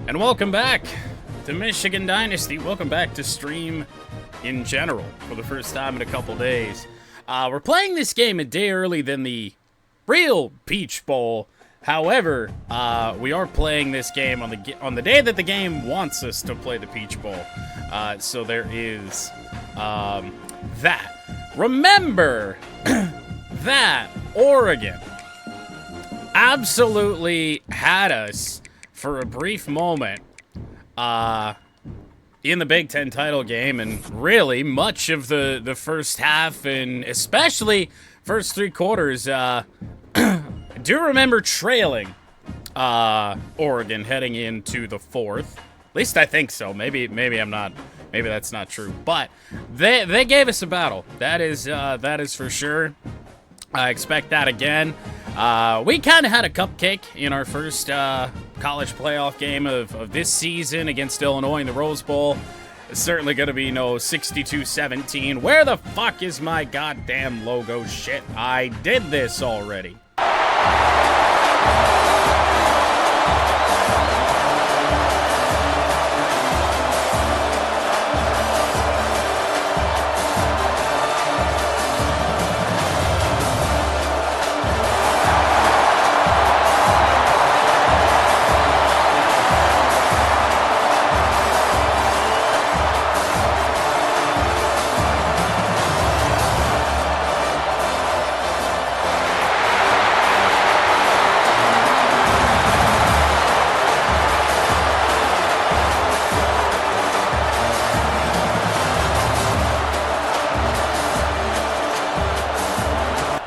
And welcome back to Michigan Dynasty. Welcome back to stream in general for the first time in a couple days. We're playing this game a day early than the real Peach Bowl. However, we are playing this game on the day that the game wants us to play the Peach Bowl. So there is that. Remember that Oregon absolutely had us for a brief moment in the Big Ten title game, and really much of the first half, and especially first three quarters. I do remember trailing Oregon heading into the fourth. At least I think so. Maybe I'm not. Maybe that's not true. But they gave us a battle. That is for sure. I expect that again. We kind of had a cupcake in our first college playoff game of this season against Illinois in the Rose Bowl. It's certainly going to be no 62-17. Where the fuck is my goddamn logo? Shit, I did this already.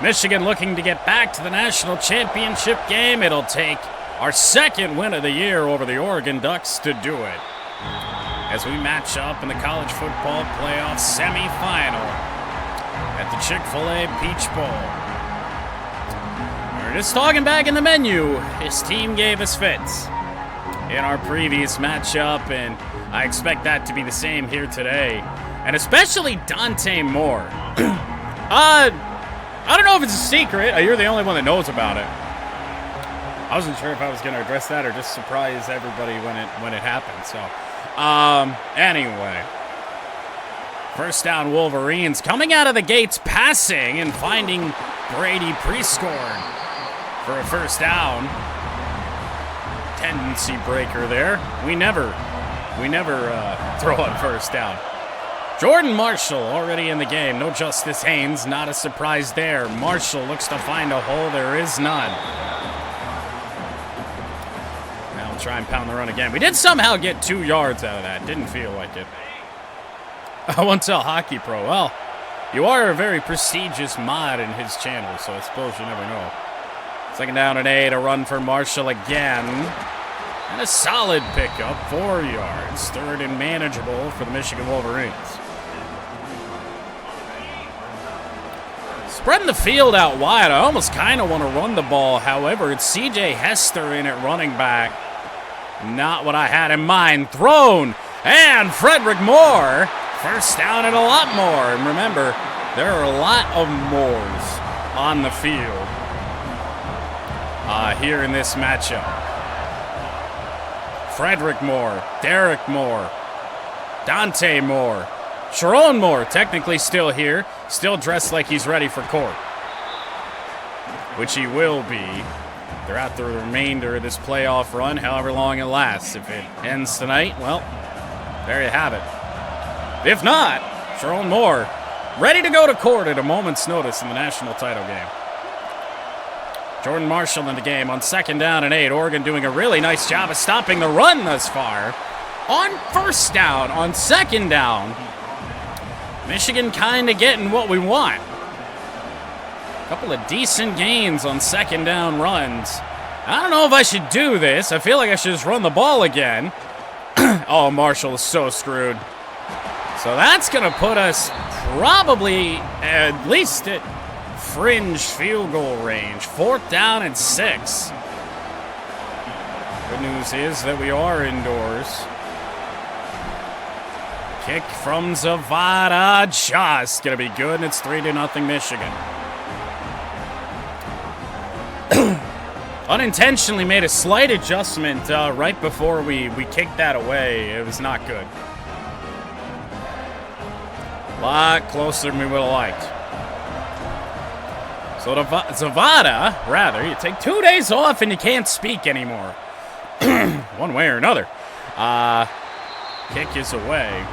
Michigan looking to get back to the national championship game. It'll take our second win of the year over the Oregon Ducks to do it, as we match up in the college football playoff semifinal at the Chick-fil-A Peach Bowl. We're just talking back in the menu. His team gave us fits in our previous matchup, and I expect that to be the same here today, and especially Dante Moore. I don't know if it's a secret. You're the only one that knows about it. I wasn't sure if I was going to address that or just surprise everybody when it happened. So, anyway. First down, Wolverines coming out of the gates, passing and finding Brady pre-scored for a first down. Tendency breaker there. We never throw on first down. Jordan Marshall already in the game. No Justice Haynes. Not a surprise there. Marshall looks to find a hole. There is none. Now we'll try and pound the run again. We did somehow get 2 yards out of that. Didn't feel like it. I won't tell Hockey Pro. Well, you are a very prestigious mod in his channel, so I suppose you never know. Second down and 8. A run for Marshall again. And a solid pickup. 4 yards. Third and manageable for the Michigan Wolverines. Spreading the field out wide. I almost kind of want to run the ball. However, it's C.J. Hester in at running back. Not what I had in mind. Thrown. And Frederick Moore. First down and a lot more. And remember, there are a lot of Moores on the field here in this matchup. Frederick Moore. Derek Moore. Dante Moore. Sharon Moore, technically still here, still dressed like he's ready for court, which he will be throughout the remainder of this playoff run, however long it lasts. If it ends tonight, well, there you have it. If not, Sharon Moore, ready to go to court at a moment's notice in the national title game. Jordan Marshall in the game on second down and 8. Oregon doing a really nice job of stopping the run thus far. On first down, on second down, Michigan kind of getting what we want. A couple of decent gains on second down runs. I don't know if I should do this. I feel like I should just run the ball again. Oh, Marshall is so screwed. So that's going to put us probably at least at fringe field goal range. 4th down and 6. Good news is that we are indoors. Kick from Zavada, just gonna be good, and it's 3-0 Michigan. Unintentionally made a slight adjustment right before we kicked that away. It was not good. A lot closer than we would have liked. So Zavada, rather, you take 2 days off and you can't speak anymore. One way or another. Kick is away.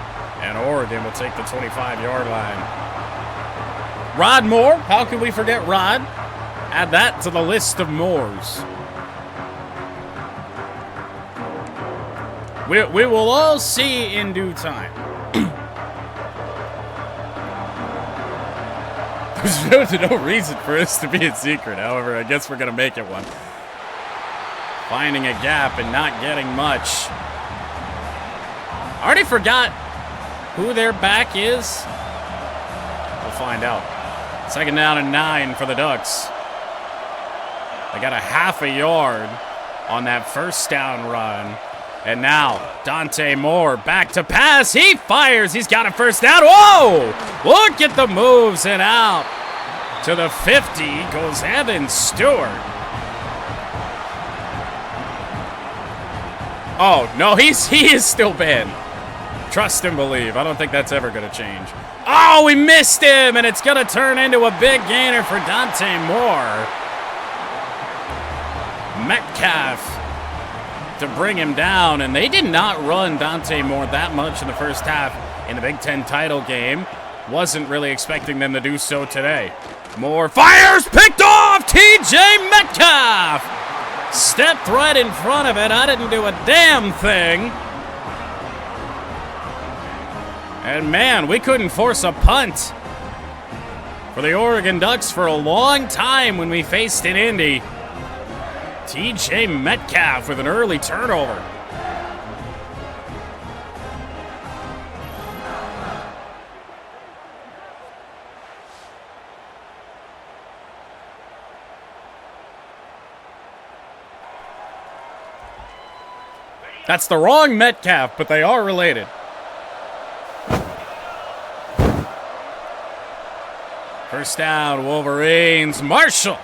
And Oregon will take the 25-yard line. Rod Moore. How could we forget Rod? Add that to the list of Moores. We will all see in due time. There's no reason for this to be a secret. However, I guess we're going to make it one. Finding a gap and not getting much. I already forgot who their back is. We'll find out. 2nd down and 9 for the Ducks. They got a half a yard on that 1st down run. And now, Dante Moore back to pass. He fires. He's got a 1st down. Whoa! Look at the moves and out. To the 50 goes Evan Stewart. Oh, no, he is still banned. Trust and believe. I don't think that's ever going to change. Oh, we missed him, and it's going to turn into a big gainer for Dante Moore. Metcalf to bring him down, and they did not run Dante Moore that much in the first half in the Big Ten title game. Wasn't really expecting them to do so today. Moore fires, picked off, TJ Metcalf! Stepped right in front of it. I didn't do a damn thing. And man, we couldn't force a punt for the Oregon Ducks for a long time when we faced in Indy. TJ Metcalf with an early turnover. That's the wrong Metcalf, but they are related. First down, Wolverines. Marshall,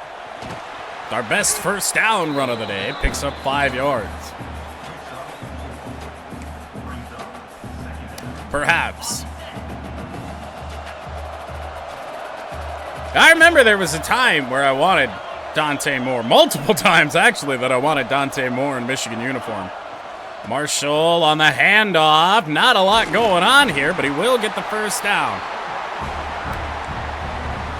our best 1st down run of the day, picks up 5 yards. Perhaps. I remember there was a time where I wanted Dante Moore, multiple times actually, that I wanted Dante Moore in Michigan uniform. Marshall on the handoff. Not a lot going on here, but he will get the 1st down.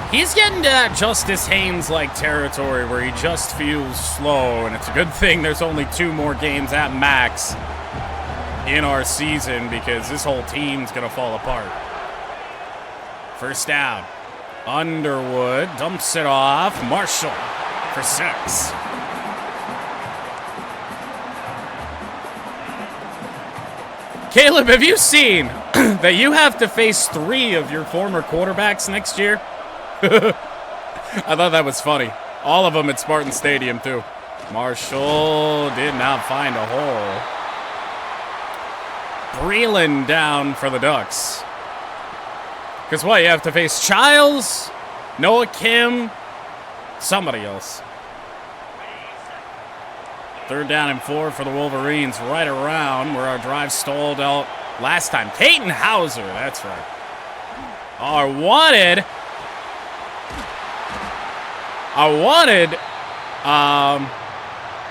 He's getting to that Justice Haynes-like territory where he just feels slow, and it's a good thing there's only 2 more games at max in our season because this whole team's going to fall apart. 1st down. Underwood dumps it off. Marshall for 6. Caleb, have you seen that you have to face 3 of your former quarterbacks next year? I thought that was funny. All of them at Spartan Stadium, too. Marshall did not find a hole. Breland down for the Ducks. Because what, you have to face Childs, Noah Kim, somebody else. 3rd down and 4 for the Wolverines, right around where our drive stalled out last time. Caton Hauser, that's right. I wanted,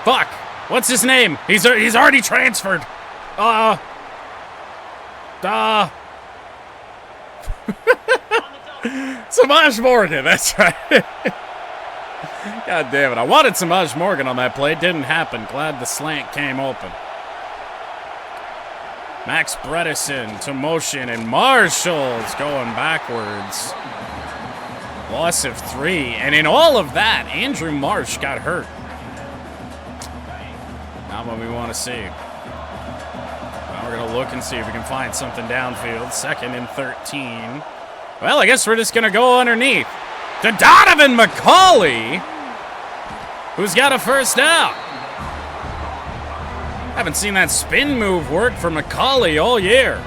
fuck, what's his name? He's already transferred. Samaj Morgan, that's right. God damn it. I wanted Samaj Morgan on that play. Didn't happen. Glad the slant came open. Max Bredesen to motion, and Marshall's going backwards. Loss of 3. And in all of that, Andrew Marsh got hurt. Not what we want to see. Now we're going to look and see if we can find something downfield. 2nd and 13. Well, I guess we're just going to go underneath. To Donovan McCauley, who's got a 1st down. Haven't seen that spin move work for McCauley all year.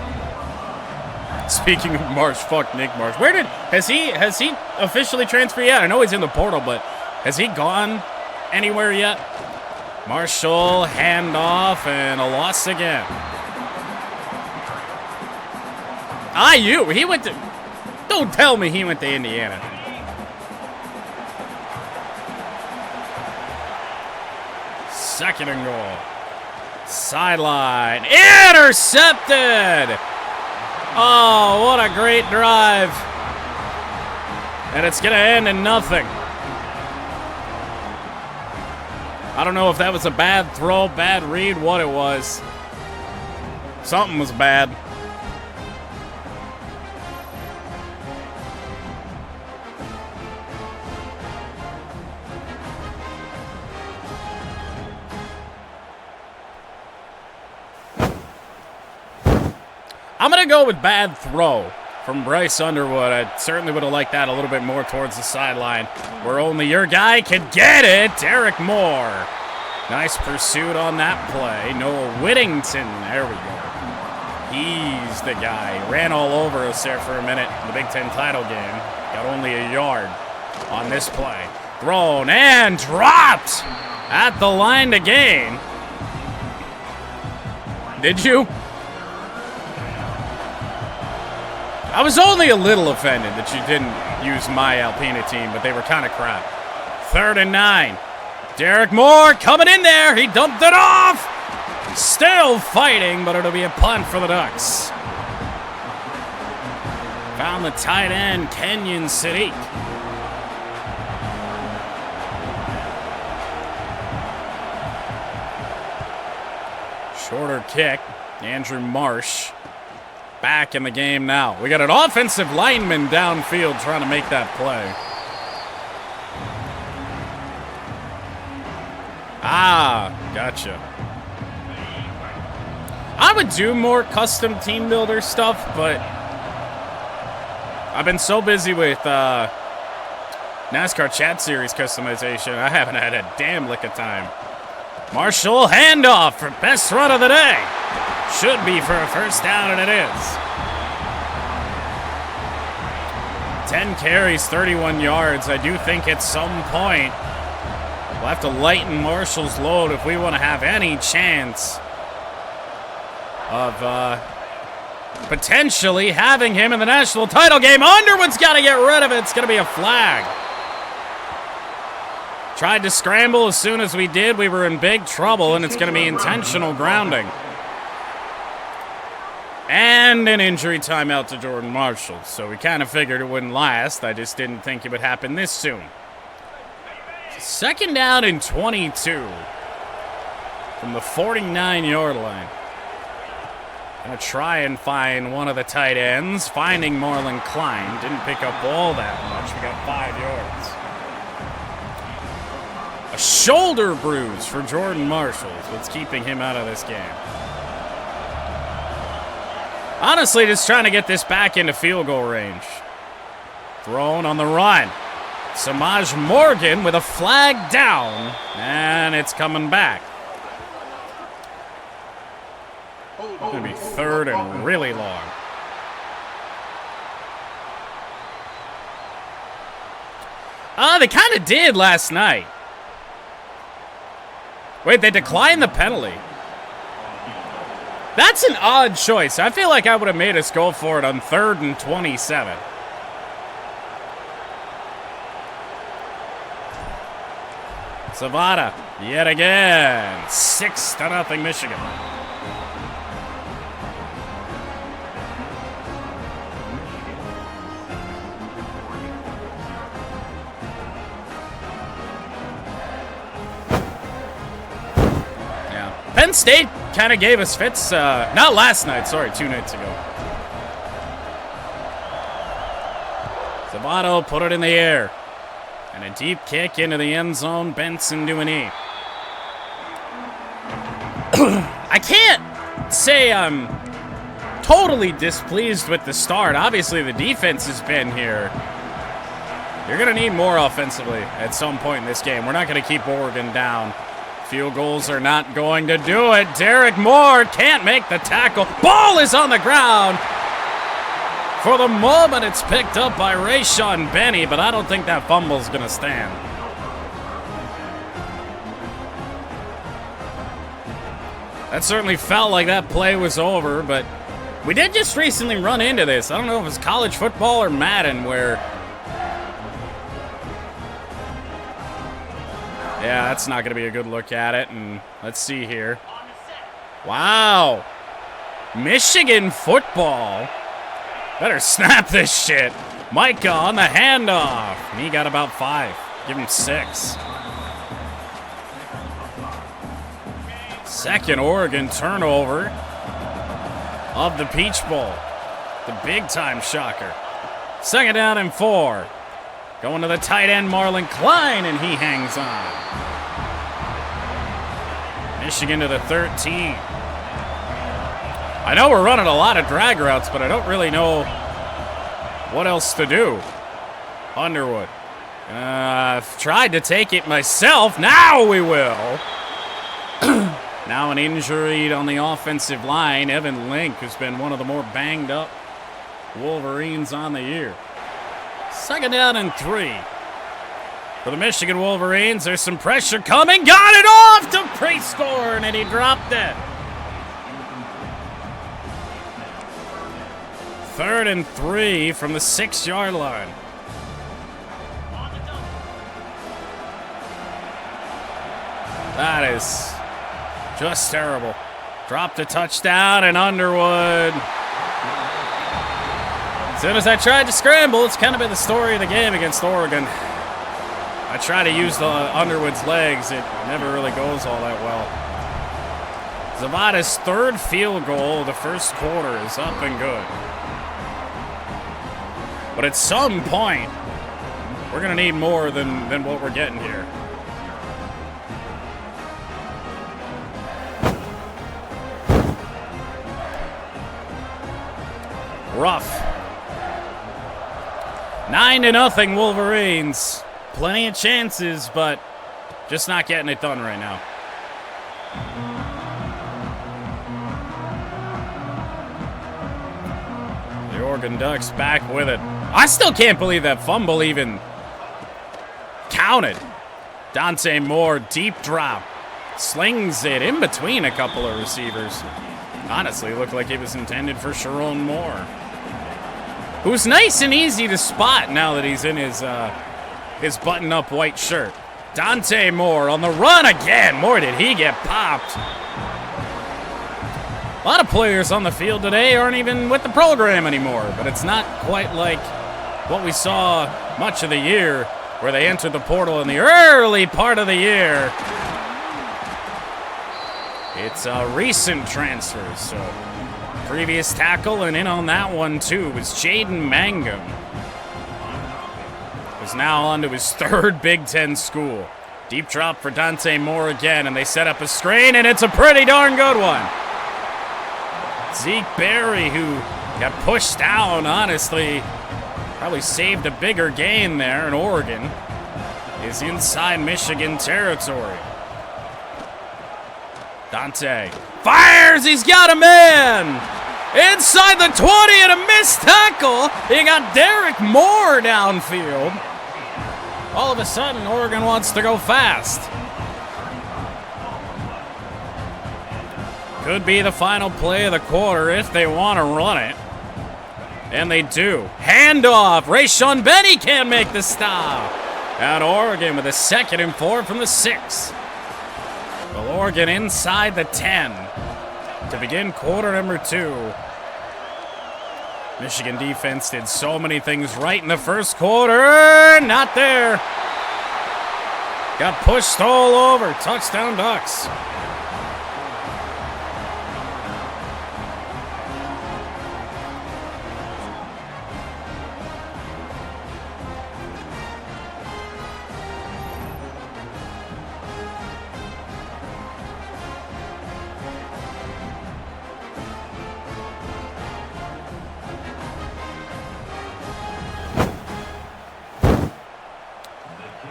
Speaking of Marsh, fuck Nick Marsh. Has he officially transferred yet? I know he's in the portal, but has he gone anywhere yet. Marshall, handoff, and a loss again. IU, he went to... Don't tell me he went to Indiana. Second and goal. Sideline. Intercepted! Oh, what a great drive. And it's going to end in nothing. I don't know if that was a bad throw, bad read, what it was. Something was bad. I'm going to go with bad throw from Bryce Underwood. I certainly would have liked that a little bit more towards the sideline, where only your guy could get it. Derek Moore. Nice pursuit on that play. Noah Whittington. There we go. He's the guy. Ran all over us there for a minute in the Big Ten title game. Got only a yard on this play. Thrown and dropped at the line to gain. Did you? I was only a little offended that you didn't use my Alpena team, but they were kind of crap. 3rd and 9. Derek Moore coming in there. He dumped it off. Still fighting, but it'll be a punt for the Ducks. Found the tight end, Kenyon Sadiq. Shorter kick, Andrew Marsh. Back in the game now. We got an offensive lineman downfield trying to make that play. Ah, gotcha. I would do more custom team builder stuff, but I've been so busy with NASCAR Chat Series customization, I haven't had a damn lick of time. Marshall, handoff for best run of the day. Should be for a first down, and it is. 10 carries, 31 yards. I do think at some point we'll have to lighten Marshall's load if we want to have any chance of potentially having him in the national title game. Underwood's got to get rid of it. It's going to be a flag. Tried to scramble. As soon as we did, we were in big trouble, and it's going to be intentional grounding. And an injury timeout to Jordan Marshall. So we kind of figured it wouldn't last. I just didn't think it would happen this soon. 2nd down and 22 from the 49-yard line. Gonna try and find one of the tight ends. Finding Marlon Klein. Didn't pick up all that much. We got 5 yards. A shoulder bruise for Jordan Marshall. What's keeping him out of this game. Honestly, just trying to get this back into field goal range. Thrown on the run. Samaj Morgan with a flag down, and it's coming back. It's going to be 3rd and really long. They kind of did last night. Wait, they declined the penalty. That's an odd choice. I feel like I would have made us go for it on 3rd and 27. Zavada, yet again. 6-0 Michigan. Yeah. Penn State kind of gave us fits, not last night, sorry, 2 nights ago. Zavada put it in the air. And a deep kick into the end zone. Benson doing knee. I can't say I'm totally displeased with the start. Obviously, the defense has been here. You're going to need more offensively at some point in this game. We're not going to keep Oregon down. Field goals are not going to do it. Derek Moore can't make the tackle. Ball is on the ground. For the moment, it's picked up by Rayshawn Benny, but I don't think that fumble's going to stand. That certainly felt like that play was over, but we did just recently run into this. I don't know if it's college football or Madden where... Yeah, that's not going to be a good look at it, and let's see here. Wow. Michigan football. Better snap this shit. Micah on the handoff. And he got about 5. Give him 6. Second Oregon turnover of the Peach Bowl. The big-time shocker. Second down and 4. Going to the tight end, Marlon Klein, and he hangs on. Michigan to the 13. I know we're running a lot of drag routes, but I don't really know what else to do. Underwood. I've tried to take it myself. Now we will. Now an injury on the offensive line. Evan Link has been one of the more banged up Wolverines on the year. Second down and 3. For the Michigan Wolverines, there's some pressure coming. Got it off to Prescorn, and he dropped it. Third and 3 from the 6-yard line. That is just terrible. Dropped a touchdown, and Underwood. As soon as I tried to scramble, it's kind of been the story of the game against Oregon. I try to use the Underwood's legs. It never really goes all that well. Zavada's third field goal of the first quarter is up and good. But at some point, we're going to need more than what we're getting here. Rough. 9-0 Wolverines. Plenty of chances, but just not getting it done right now. The Oregon Ducks back with it. I still can't believe that fumble even counted. Dante Moore, deep drop. Slings it in between a couple of receivers. Honestly, looked like it was intended for Sharon Moore, who's nice and easy to spot now that he's in his button-up white shirt. Dante Moore on the run again. Boy, did he get popped. A lot of players on the field today aren't even with the program anymore, but it's not quite like what we saw much of the year where they entered the portal in the early part of the year. It's recent transfers, so previous tackle and in on that one too was Jaden Mangum. Is now on to his third Big Ten school. Deep drop for Dante Moore again, and they set up a screen, and it's a pretty darn good one. Zeke Berry, who got pushed down, honestly, probably saved a bigger gain there in Oregon, is inside Michigan territory. Dante fires, he's got a man! Inside the 20 and a missed tackle. You got Derek Moore downfield. All of a sudden, Oregon wants to go fast. Could be the final play of the quarter if they want to run it. And they do. Handoff. Rayshon Benny can't make the stop. And Oregon with a 2nd and 4 from the 6. Well, Oregon inside the 10 to begin quarter number 2. Michigan defense did so many things right in the first quarter. Not there. Got pushed all over. Touchdown Ducks.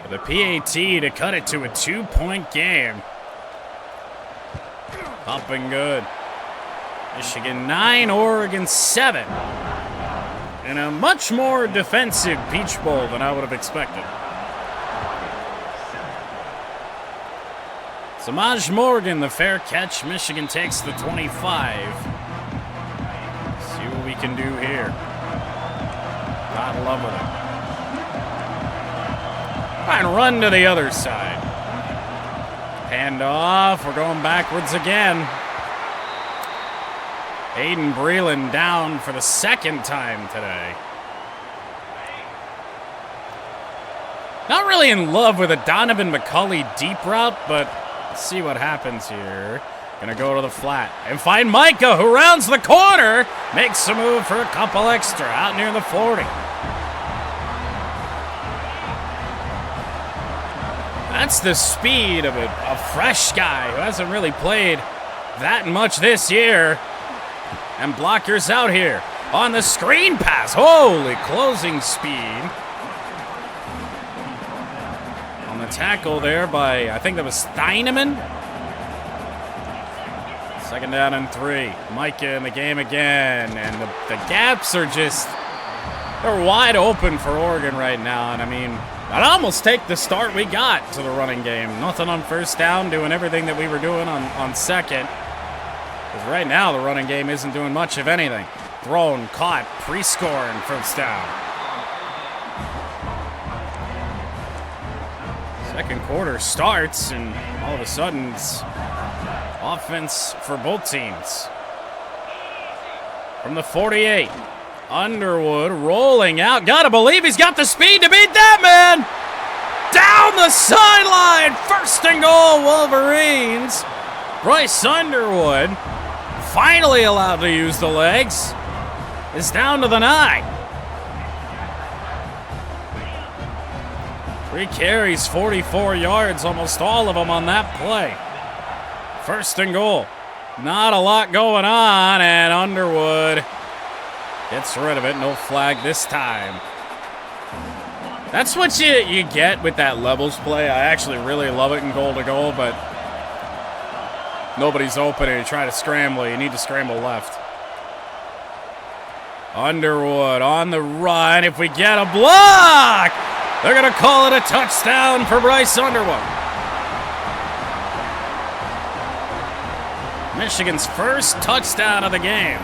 The PAT to cut it to a 2-point game. Up and good. Michigan 9, Oregon 7. And a much more defensive Peach Bowl than I would have expected. Samaj Morgan, the fair catch. Michigan takes the 25. See what we can do here. Not in love with it. Try and run to the other side. Hand off. We're going backwards again. Aiden Breland down for the second time today. Not really in love with a Donovan McCulley deep route, but let's see what happens here. Gonna go to the flat and find Micah, who rounds the corner. Makes a move for a couple extra out near the 40. That's the speed of a fresh guy who hasn't really played that much this year. And blockers out here on the screen pass. Holy closing speed. On the tackle there by, I think that was Steineman. Second down and 3. Micah in the game again. And the gaps are just, they're wide open for Oregon right now. And I mean, I'd almost take the start we got to the running game. Nothing on first down, doing everything that we were doing on second. Because right now the running game isn't doing much of anything. Thrown, caught, pre-scoring first down. Second quarter starts, and all of a sudden it's offense for both teams. From the 48, Underwood rolling out. Gotta believe he's got the speed to beat that man. Down the sideline. First and goal, Wolverines. Bryce Underwood, finally allowed to use the legs, is down to the 9. 3 carries, 44 yards, almost all of them on that play. First and goal. Not a lot going on, and Underwood gets rid of it. No flag this time. That's what you get with that levels play. I actually really love it in goal to goal, but nobody's open and you try to scramble. You need to scramble left. Underwood on the run. If we get a block, they're going to call it a touchdown for Bryce Underwood. Michigan's first touchdown of the game.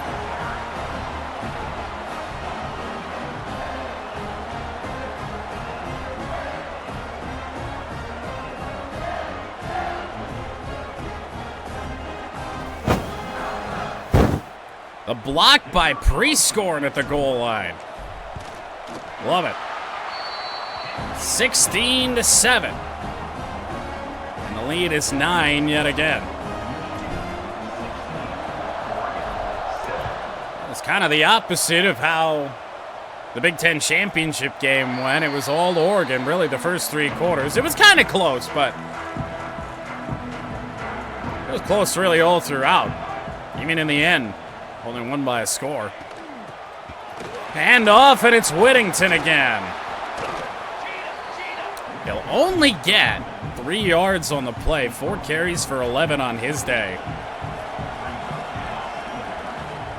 The block by pre-scoring at the goal line. Love it. 16-7. And the lead is 9 yet again. It's kind of the opposite of how the Big Ten championship game went. It was all Oregon, really, the first 3 quarters. It was kind of close, but it was close really all throughout. Even in the end, only won by a score. Hand off, and it's Whittington again. He'll only get 3 yards on the play. 4 carries for 11 on his day.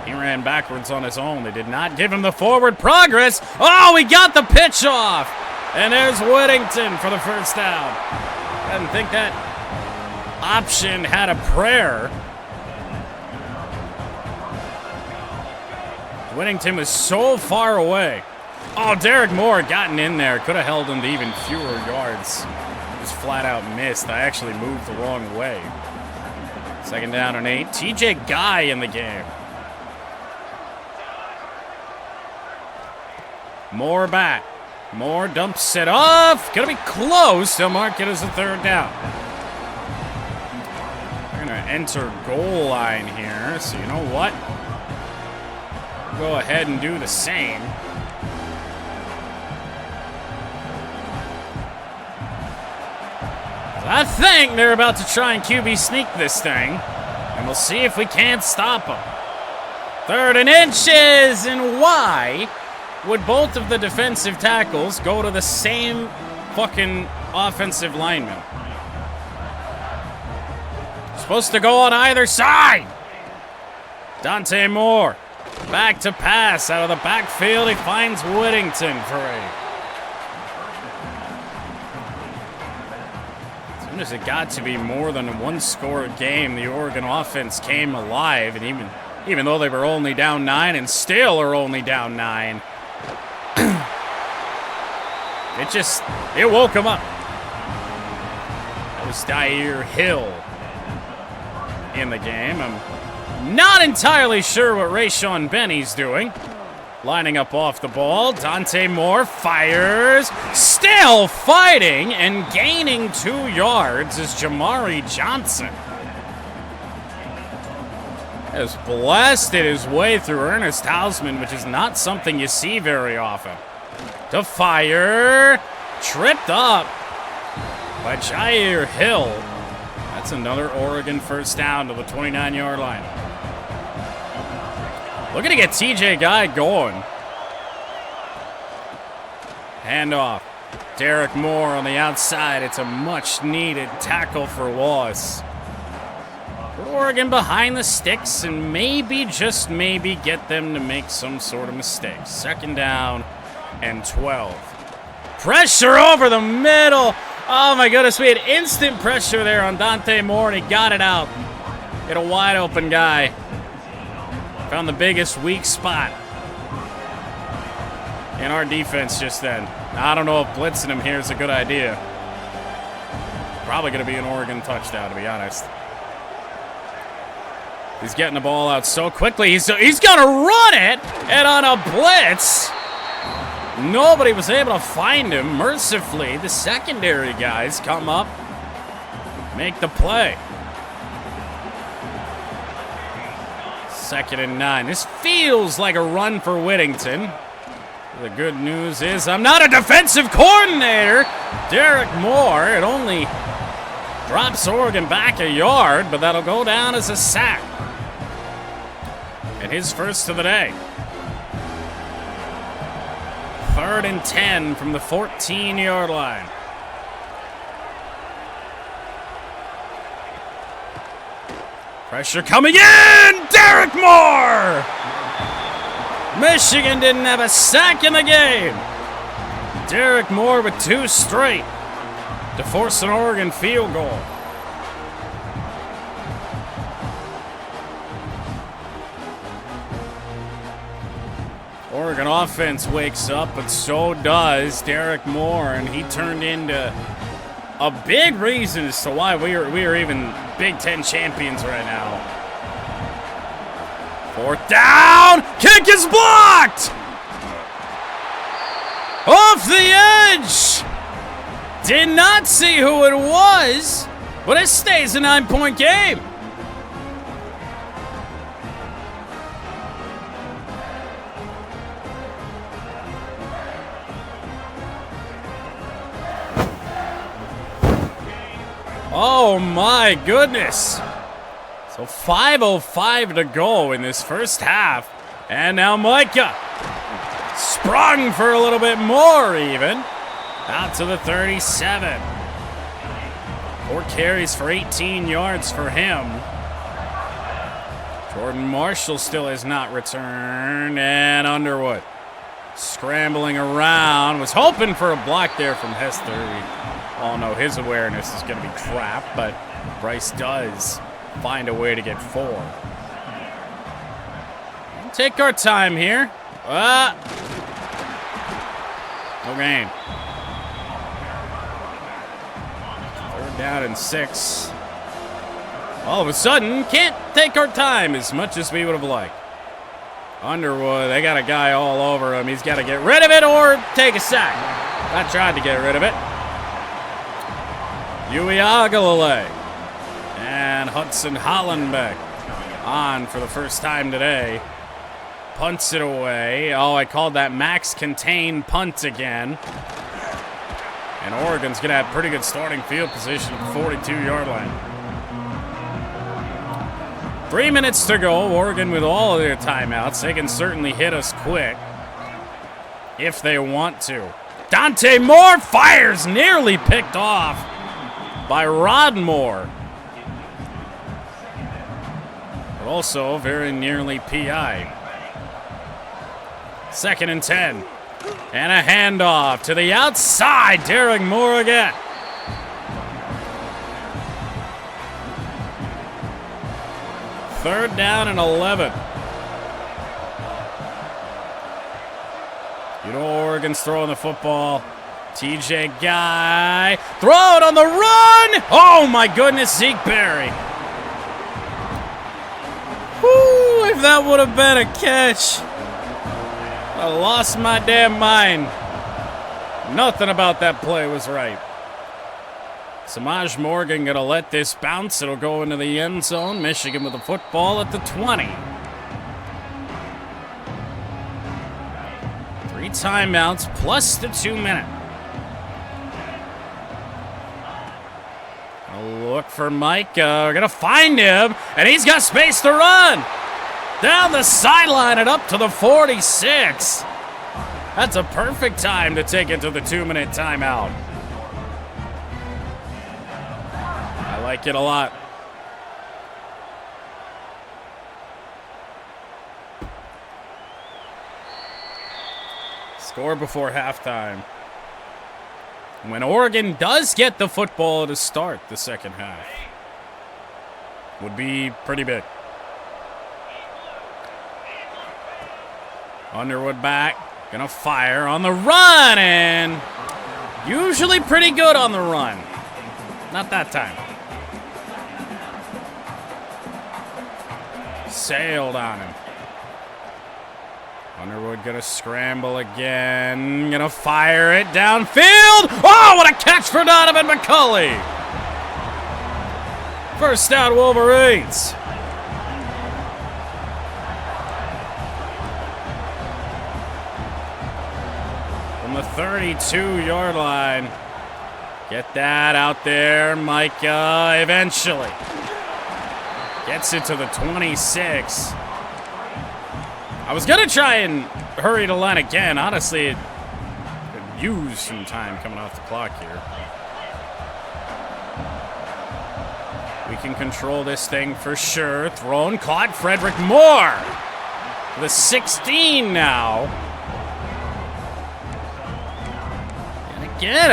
He ran backwards on his own. They did not give him the forward progress. Oh, he got the pitch off. And there's Whittington for the first down. I didn't think that option had a prayer. Whittington was so far away. Oh, Derek Moore gotten in there. Could have held him to even fewer yards. Just flat out missed. I actually moved the wrong way. Second down and 8. TJ Guy in the game. Moore back. Moore dumps it off. Gonna be close. They'll mark it as a third down. They're gonna enter goal line here. So you know what? Go ahead and do the same. I think they're about to try and QB sneak this thing, and we'll see if we can't stop them. 3rd and inches, and why would both of the defensive tackles go to the same fucking offensive lineman? Supposed to go on either side. Dante Moore. Back to pass out of the backfield. He finds Whittington for 8. soon as it got to be more than a one-score game, the Oregon offense came alive, and even though they were only down 9 and still are only down 9, it woke them up. That was Dyer Hill in the game. I'm not entirely sure what Rayshawn Benny's doing. Lining up off the ball, Dante Moore fires, still fighting, and gaining 2 yards is Jamari Johnson. Has blasted his way through Ernest Hausman, which is not something you see very often. To fire, tripped up by Jair Hill. That's another Oregon first down to the 29-yard line. Looking to get TJ Guy going. Handoff. Derek Moore on the outside. It's a much-needed tackle for loss. Put Oregon behind the sticks and maybe, just maybe, get them to make some sort of mistake. 2nd down and 12. Pressure over the middle. Oh, my goodness. We had instant pressure there on Dante Moore, and he got it out. Hit a wide-open guy. Found the biggest weak spot in our defense just then. I don't know if blitzing him here is a good idea. Probably going to be an Oregon touchdown, to be honest. He's getting the ball out so quickly. He's going to run it, and on a blitz, nobody was able to find him. Mercifully, the secondary guys come up, make the play. 2nd and 9. This feels like a run for Whittington. The good news is I'm not a defensive coordinator. Derek Moore, it only drops Oregon back a yard, but that'll go down as a sack. And his first of the day. 3rd and 10 from the 14-yard line. Pressure coming in! Derek Moore! Michigan didn't have a sack in the game. Derek Moore with 2 straight to force an Oregon field goal. Oregon offense wakes up, but so does Derek Moore, and he turned into a big reason as to why we are even Big Ten champions right now. 4th down! Kick is blocked! Off the edge! Did not see who it was, but it stays a 9-point game. Oh my goodness. So 5:05 to go in this first half. And now Micah sprung for a little bit more even. Out to the 37. 4 carries for 18 yards for him. Jordan Marshall still has not returned. And Underwood scrambling around. Was hoping for a block there from Hester. We all know his awareness is going to be trapped, but Bryce does find a way to get 4. Take our time here. No gain. 3rd down and 6. All of a sudden, can't take our time as much as we would have liked. Underwood, they got a guy all over him. He's got to get rid of it or take a sack. I tried to get rid of it. Uiagalelei and Hudson Hollenbeck on for the first time today. Punts it away. Oh, I called that max contain punt again. And Oregon's going to have pretty good starting field position at the 42-yard line. 3 minutes to go. Oregon with all of their timeouts. They can certainly hit us quick if they want to. Dante Moore fires, nearly picked off by Rod Moore. But also very nearly PI. 2nd and 10. And a handoff to the outside. Derek Moore again. 3rd down and 11. You know Oregon's throwing the football. TJ Guy. Throw it on the run. Oh, my goodness, Zeke Berry. Whoo, if that would have been a catch. I lost my damn mind. Nothing about that play was right. Samaj Morgan going to let this bounce. It'll go into the end zone. Michigan with the football at the 20. 3 timeouts plus the 2-minute. A look for Micah. We're going to find him, and he's got space to run. Down the sideline and up to the 46. That's a perfect time to take it to the 2-minute timeout. I like it a lot. Score before halftime. When Oregon does get the football to start the second half, would be pretty big. Underwood back. Gonna fire on the run, and usually pretty good on the run. Not that time. Sailed on him. Underwood gonna scramble again. Gonna fire it downfield. Oh, what a catch for Donovan McCulley. First down, Wolverines. From the 32-yard line. Get that out there. Micah eventually gets it to the 26. I was going to try and hurry the line again. Honestly, it could use some time coming off the clock here. We can control this thing for sure. Thrown, caught, Frederick Moore. The 16 now. And again,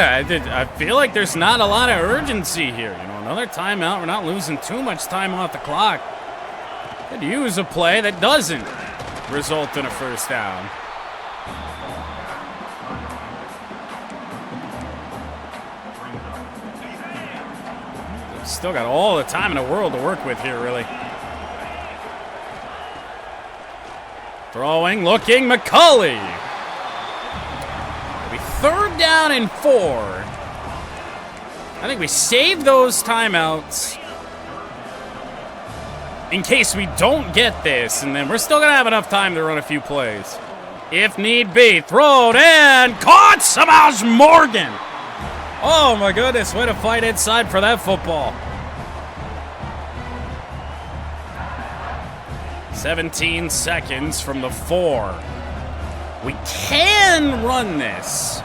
I feel like there's not a lot of urgency here. You know, another timeout. We're not losing too much time off the clock. Could use a play that doesn't result in a first down. Still got all the time in the world to work with here, really. Throwing, looking, McCulley. It'll be 3rd down and 4. I think we save those timeouts in case we don't get this, and then we're still going to have enough time to run a few plays. If need be. Thrown and caught. Samaj Morgan. Oh, my goodness. Way to fight inside for that football. 17 seconds from the 4. We can run this.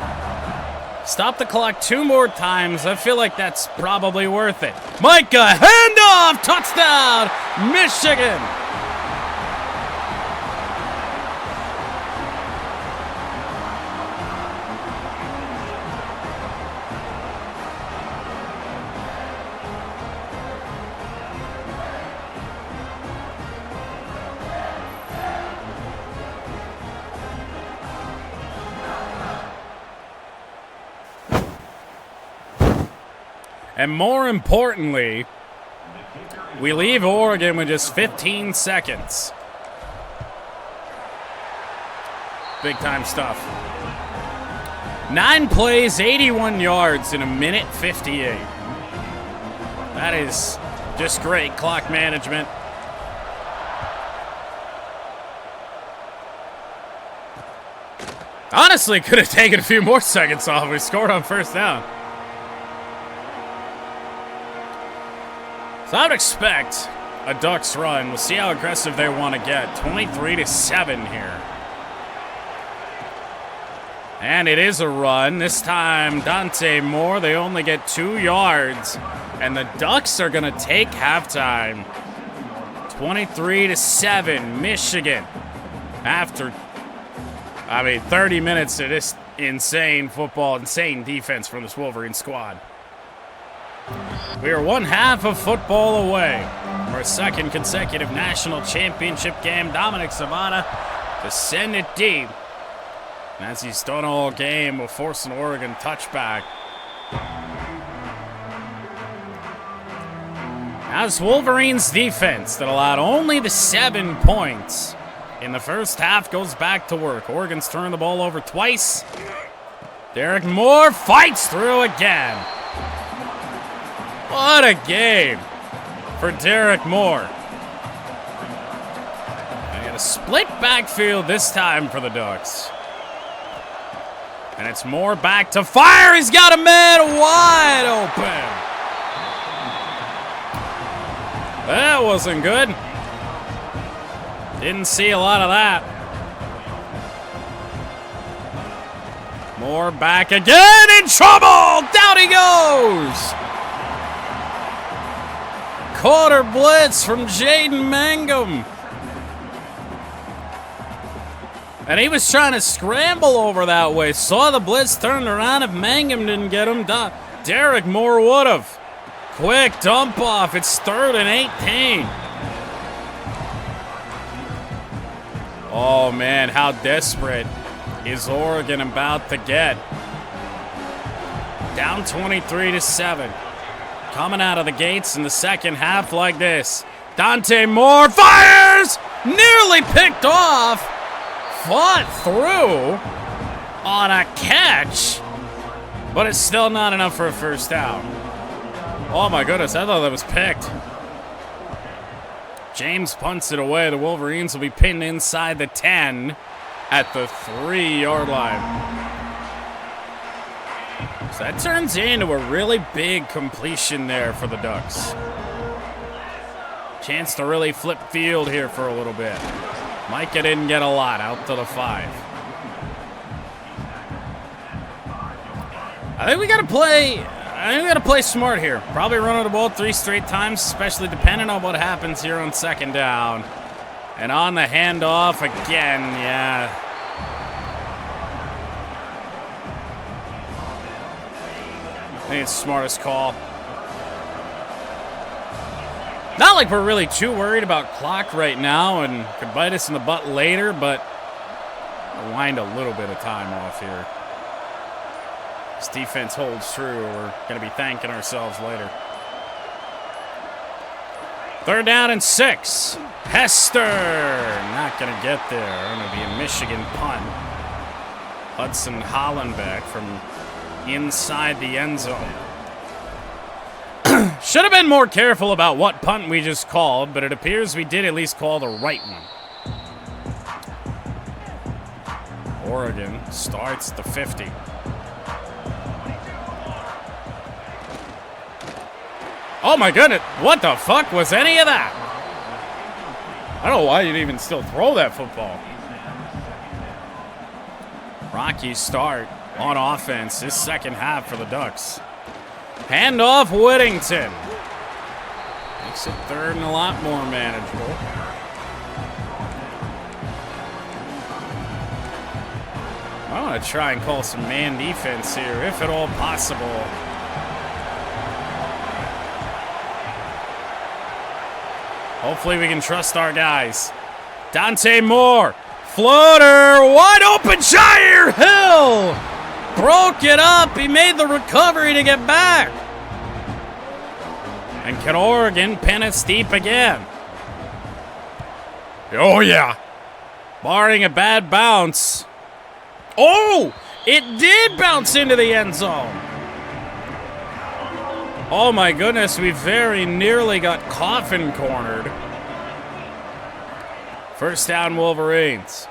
Stop the clock 2 more times. I feel like that's probably worth it. Micah, handoff, touchdown, Michigan. And more importantly, we leave Oregon with just 15 seconds. Big time stuff. 9 plays, 81 yards in 1:58. That is just great clock management. Honestly, could have taken a few more seconds off. We scored on first down. So I would expect a Ducks run. We'll see how aggressive they want to get. 23-7 here. And it is a run. This time, Dante Moore, they only get 2 yards. And the Ducks are going to take halftime. 23-7, Michigan. After, 30 minutes of this insane football, insane defense from this Wolverine squad. We are one half of football away from our second consecutive national championship game. Dominic Savada to send it deep. And as he's done all game, will force an Oregon touchback. As Wolverines defense that allowed only the 7 points in the first half goes back to work. Oregon's turned the ball over twice. Derek Moore fights through again. What a game for Derek Moore. And got a split backfield this time for the Ducks. And it's Moore back to fire. He's got a man wide open. That wasn't good. Didn't see a lot of that. Moore back again, in trouble! Down he goes! Quarter blitz from Jaden Mangum. And he was trying to scramble over that way. Saw the blitz, turned around. If Mangum didn't get him, Derek Moore would have. Quick dump off. It's 3rd and 18. Oh, man, how desperate is Oregon about to get? Down 23-7. Coming out of the gates in the second half like this. Dante Moore fires! Nearly picked off. Fought through on a catch. But it's still not enough for a first down. Oh my goodness, I thought that was picked. James punts it away. The Wolverines will be pinned inside the 10 at the 3-yard line. So that turns into a really big completion there for the Ducks. Chance to really flip field here for a little bit. Micah didn't get a lot, out to the 5. I think we gotta play smart here. Probably running the ball 3 straight times, especially depending on what happens here on second down. And on the handoff again, yeah. I think it's the smartest call. Not like we're really too worried about clock right now and could bite us in the butt later, but we'll wind a little bit of time off here. This defense holds true, we're going to be thanking ourselves later. 3rd down and 6. Hester not going to get there. Going to be a Michigan punt. Hudson Hollenbeck from inside the end zone. Should have been more careful about what punt we just called, but it appears we did at least call the right one. Oregon starts at the 50. Oh my goodness, what the fuck was any of that? I don't know why you'd even still throw that football. Rocky start on offense this second half for the Ducks. Handoff Whittington. Makes it 3rd and a lot more manageable. I want to try and call some man defense here, if at all possible. Hopefully we can trust our guys. Dante Moore. Floater. Wide open. Jair Hill. Broke it up. He made the recovery to get back. And can Oregon pin it steep again? Oh, yeah. Barring a bad bounce. Oh, it did bounce into the end zone. Oh my goodness, we very nearly got coffin cornered. First down, Wolverines.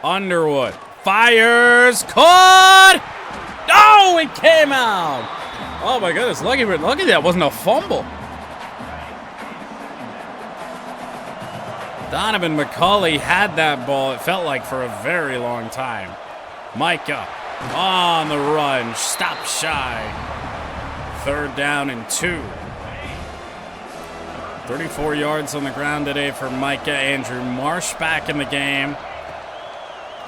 Underwood fires, caught. Oh, it came out. Oh my goodness, lucky that wasn't a fumble. Donovan McCulley had that ball, it felt like, for a very long time. Micah on the run, stop shy. 3rd down and 2. 34 yards on the ground today for Micah. Andrew Marsh back in the game.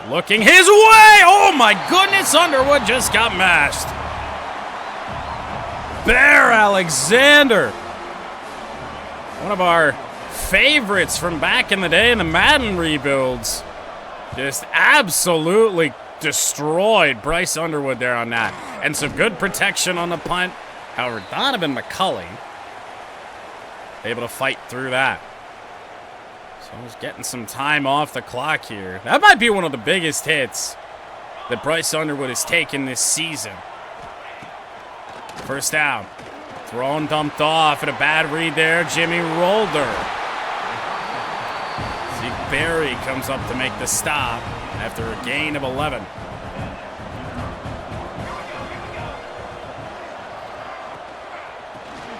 Looking his way. Oh my goodness, Underwood just got mashed. Bear Alexander. One of our favorites from back in the day in the Madden rebuilds. Just absolutely destroyed Bryce Underwood there on that. And some good protection on the punt. However, Donovan McCulley able to fight through that. So he's getting some time off the clock here. That might be one of the biggest hits that Bryce Underwood has taken this season. First down. Thrown, dumped off, and a bad read there. Jimmy Rolder. Zeke Berry comes up to make the stop after a gain of 11.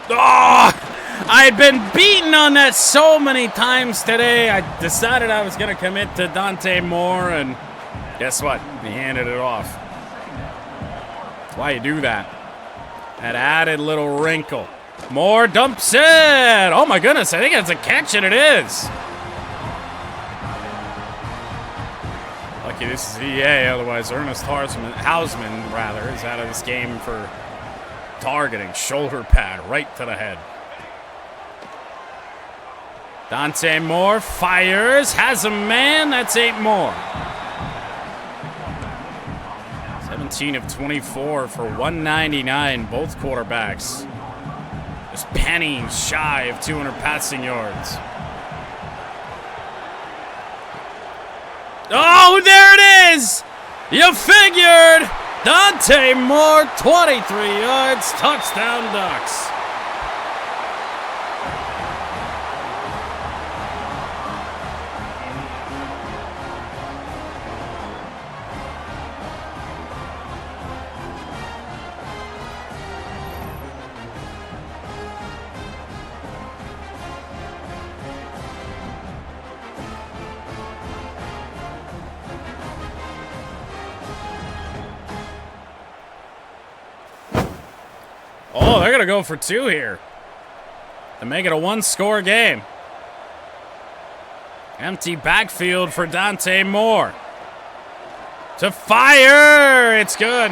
Oh! I had been beaten on that so many times today. I decided I was going to commit to Dante Moore, and guess what? He handed it off. That's why you do that. That added little wrinkle. Moore dumps it. Oh my goodness, I think it's a catch, and it is. Lucky this is EA, otherwise Ernest Hausman is out of this game for targeting. Shoulder pad right to the head. Dante Moore fires, has a man, that's 8 more. 17 of 24 for 199, both quarterbacks. Just pennies shy of 200 passing yards. Oh, there it is! You figured! Dante Moore, 23 yards, touchdown Ducks. Oh, they're going to go for 2 here to make it a 1-score game. Empty backfield for Dante Moore. To fire! It's good.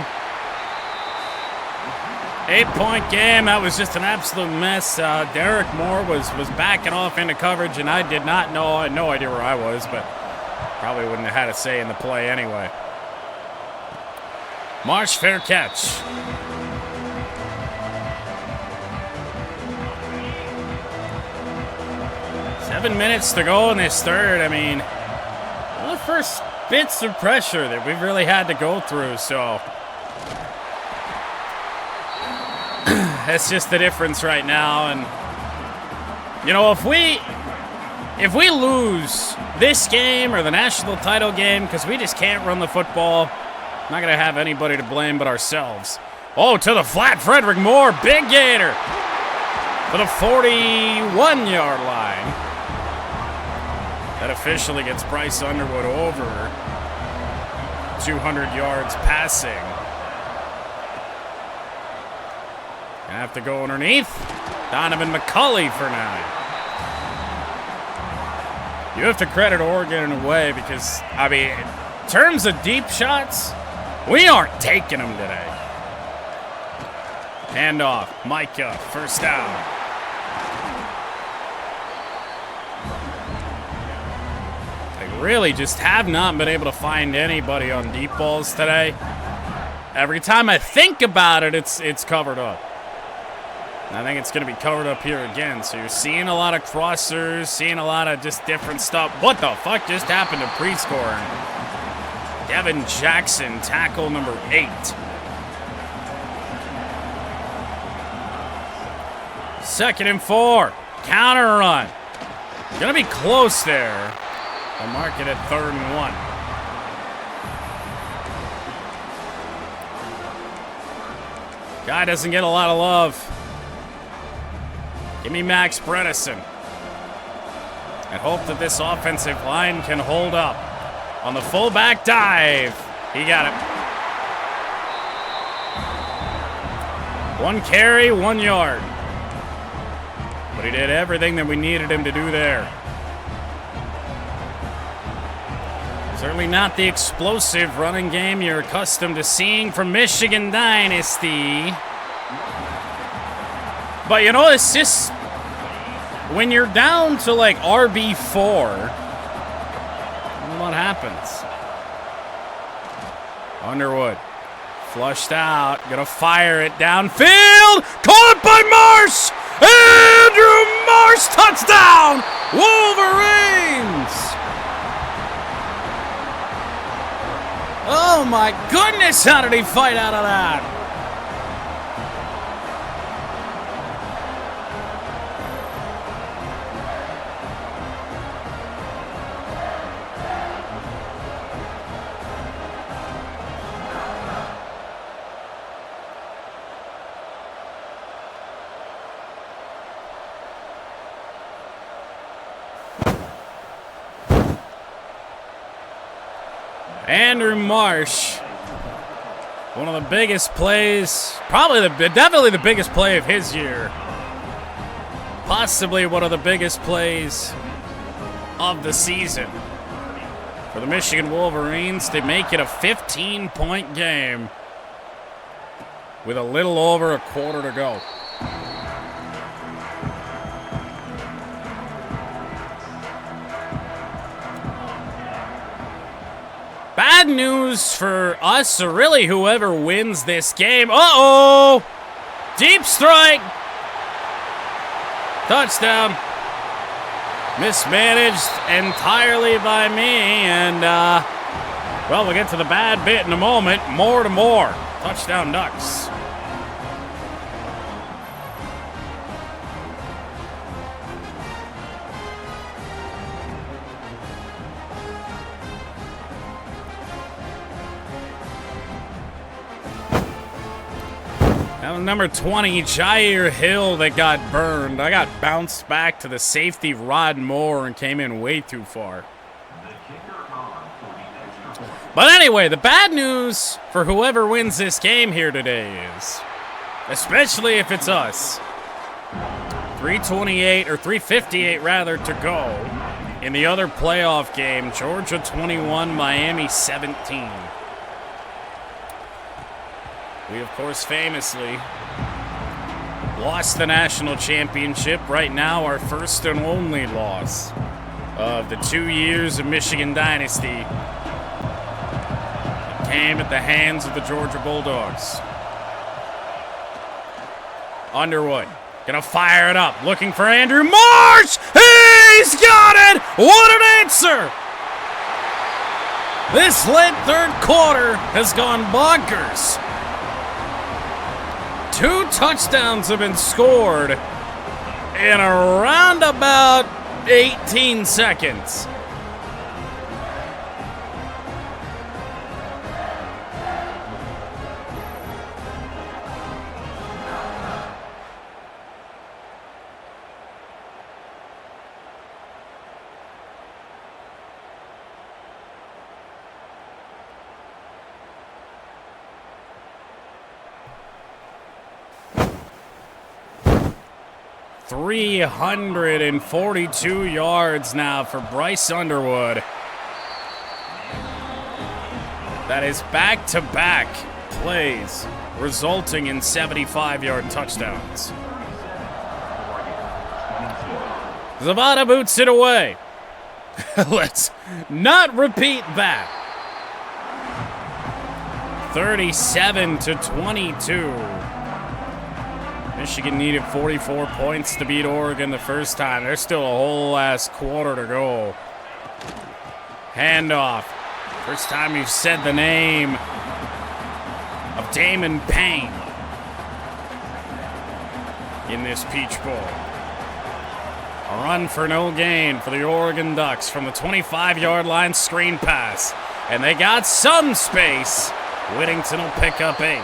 8-point game. That was just an absolute mess. Derek Moore was backing off into coverage, and I did not know. I had no idea where I was, but probably wouldn't have had a say in the play anyway. Marsh, fair catch. Seven minutes to go in this third. I mean, one of the first bits of pressure that we've really had to go through, so that's just the difference right now. And you know, if we lose this game or the national title game because we just can't run the football, I'm not gonna have anybody to blame but ourselves. Oh, to the flat, Frederick Moore, big gainer for the 41-yard line. That officially gets Bryce Underwood over 200 yards passing. Gonna have to go underneath. Donovan McCulley for 9. You have to credit Oregon in a way because, I mean, in terms of deep shots, we aren't taking them today. Handoff, Micah, first down. Really just have not been able to find anybody on deep balls today. Every time I think about it, it's covered up. And I think it's going to be covered up here again. So you're seeing a lot of crossers, seeing a lot of just different stuff. What the fuck just happened to pre-scoring? Devin Jackson, tackle number 8. Second and 4. Counter run. Going to be close there. I'll mark it at 3rd and 1. Guy doesn't get a lot of love. Give me Max Bredesen. And hope that this offensive line can hold up. On the fullback dive. He got it. 1 carry, 1 yard. But he did everything that we needed him to do there. Certainly not the explosive running game you're accustomed to seeing from Michigan Dynasty. But, you know, it's just... When you're down to, like, RB4, what happens? Underwood. Flushed out. Gonna fire it downfield. Caught by Marsh! Andrew Marsh! Touchdown! Wolverines! Oh, my goodness! How did he fight out of that? Andrew Marsh, one of the biggest plays, definitely the biggest play of his year. Possibly one of the biggest plays of the season. For the Michigan Wolverines, they make it a 15-point game with a little over a quarter to go. Bad news for us, or really whoever wins this game. Uh-oh! Deep strike! Touchdown. Mismanaged entirely by me, and, well, we'll get to the bad bit in a moment. More to more. Touchdown Ducks. That was number 20, Jair Hill, that got burned. I got bounced back to the safety, Rod Moore, and came in way too far. But anyway, the bad news for whoever wins this game here today is, especially if it's us, 3:58 rather to go in the other playoff game. Georgia 21, Miami 17. We, of course, famously lost the national championship. Right now, our first and only loss of the 2 years of Michigan dynasty. It came at the hands of the Georgia Bulldogs. Underwood gonna fire it up, looking for Andrew Marsh! He's got it! What an answer! This late third quarter has gone bonkers. 2 touchdowns have been scored in around about 18 seconds. .342 yards now for Bryce Underwood. That is back-to-back plays, resulting in 75-yard touchdowns. Zavada boots it away. Let's not repeat that. 37-22. Michigan needed 44 points to beat Oregon the first time. There's still a whole last quarter to go. Handoff. First time you've said the name of Damon Payne in this Peach Bowl. A run for no gain for the Oregon Ducks from the 25-yard line, screen pass. And they got some space. Whittington will pick up 8.